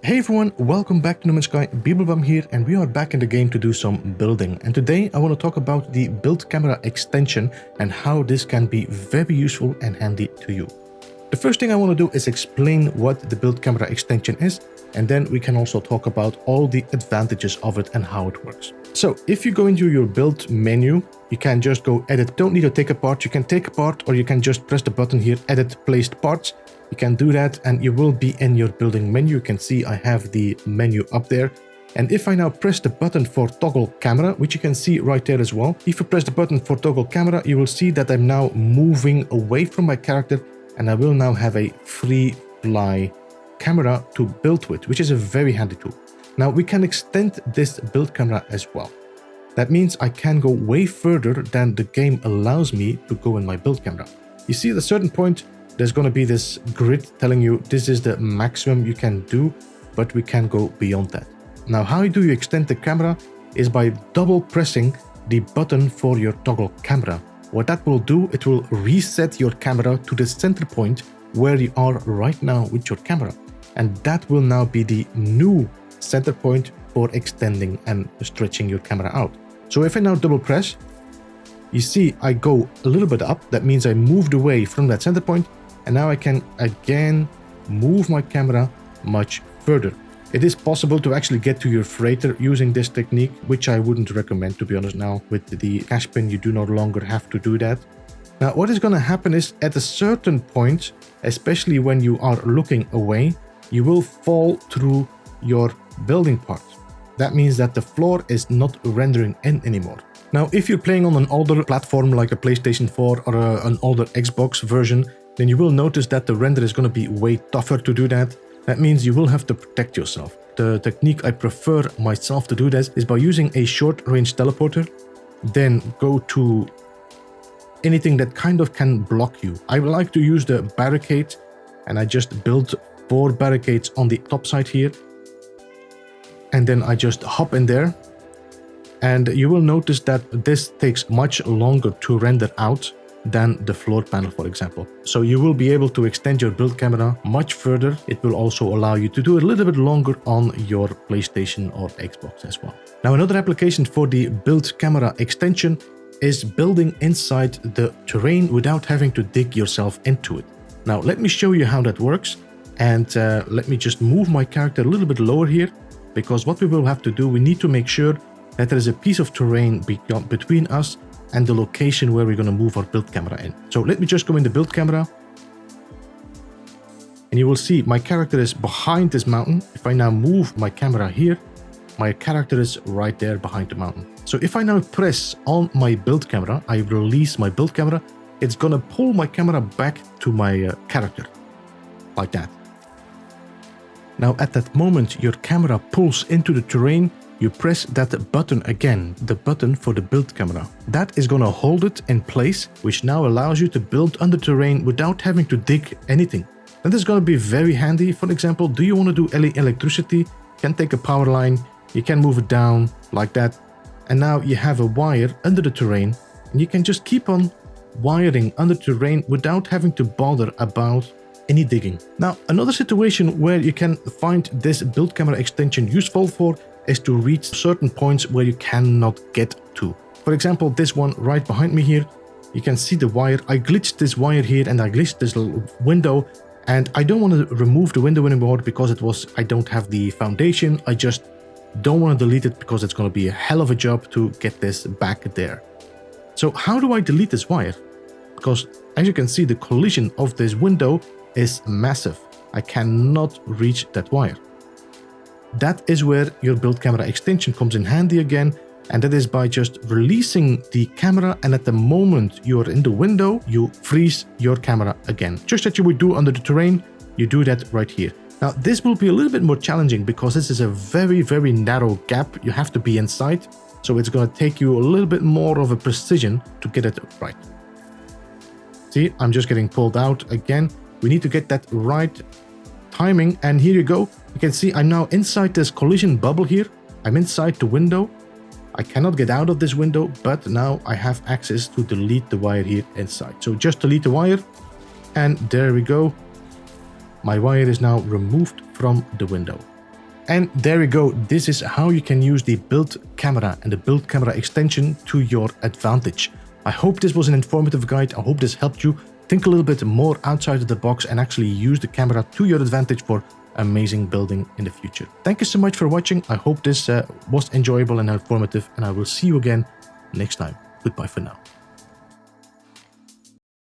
Hey everyone, welcome back to Mans Sky. Beeblebum here, and we are back in the game to do some building. And today I want to talk about the build camera extension and how this can be very useful and handy to you. The first thing I want to do is explain what the build camera extension is, and then we can also talk about all the advantages of it and how it works. So if you go into your build menu, you can just go edit. Don't need to take apart. You can take apart, or you can just press the button here, edit placed parts. You can do that and you will be in your building menu. You can see I have the menu up there. And if I now press the button for toggle camera, which you can see right there as well. If you press the button for toggle camera, you will see that I'm now moving away from my character and I will now have a free fly camera to build with, which is a very handy tool. Now we can extend this build camera as well. That means I can go way further than the game allows me to go in my build camera. You see at a certain point, there's going to be this grid telling you this is the maximum you can do, but we can go beyond that. Now, how do you extend the camera is by double pressing the button for your toggle camera. What that will do, it will reset your camera to the center point where you are right now with your camera. And that will now be the new center point for extending and stretching your camera out. So if I now double press, you see I go a little bit up. That means I moved away from that center point. And now I can again move my camera much further. It is possible to actually get to your freighter using this technique, which I wouldn't recommend, to be honest. Now with the cash pin, you do no longer have to do that. Now what is going to happen is at a certain point, especially when you are looking away, you will fall through your building part. That means that the floor is not rendering in anymore. Now if you're playing on an older platform like a PlayStation 4 or an older Xbox version, then you will notice that the render is going to be way tougher to do that. That means you will have to protect yourself. The technique I prefer myself to do this is by using a short range teleporter, then go to anything that kind of can block you. I like to use the barricade, and I just build 4 barricades on the top side here. And then I just hop in there. And you will notice that this takes much longer to render out than the floor panel, for example. So you will be able to extend your build camera much further. It will also allow you to do it a little bit longer on your PlayStation or Xbox as well. Now another application for the build camera extension is building inside the terrain without having to dig yourself into it. Now let me show you how that works, and let me just move my character a little bit lower here, because what we will have to do, we need to make sure that there is a piece of terrain between us and the location where we're going to move our build camera in. So let me just go in the build camera. And you will see my character is behind this mountain. If I now move my camera here, my character is right there behind the mountain. So if I now press on my build camera, I release my build camera, it's going to pull my camera back to my character, like that. Now at that moment, your camera pulls into the terrain. You press that button again, the button for the build camera. That is going to hold it in place, which now allows you to build under terrain without having to dig anything. That is going to be very handy. For example, do you want to do electricity? You can take a power line, you can move it down like that. And now you have a wire under the terrain, and you can just keep on wiring under terrain without having to bother about any digging. Now, another situation where you can find this build camera extension useful for is to reach certain points where you cannot get to. For example, this one right behind me here, you can see the wire. I glitched this wire here and I glitched this little window, and I don't want to remove the window anymore because I don't have the foundation. I just don't want to delete it because it's going to be a hell of a job to get this back there. So how do I delete this wire? Because as you can see, the collision of this window is massive. I cannot reach that wire. That is where your build camera extension comes in handy again, and that is by just releasing the camera, and at the moment you're in the window, you freeze your camera again. Just as you would do under the terrain, you do that right here. Now this will be a little bit more challenging because this is a very, very narrow gap. You have to be inside, so it's going to take you a little bit more of a precision to get it right. See, I'm just getting pulled out again. We need to get that right timing, and here you go. You can see I'm now inside this collision bubble here. I'm inside the window. I cannot get out of this window, but now I have access to delete the wire here inside. So just delete the wire, and there we go. My wire is now removed from the window. And there you go. This is how you can use the build camera and the build camera extension to your advantage. I hope this was an informative guide. I hope this helped you think a little bit more outside of the box and actually use the camera to your advantage for amazing building in the future. Thank you so much for watching. I hope this was enjoyable and informative, and I will see you again next time. Goodbye for now.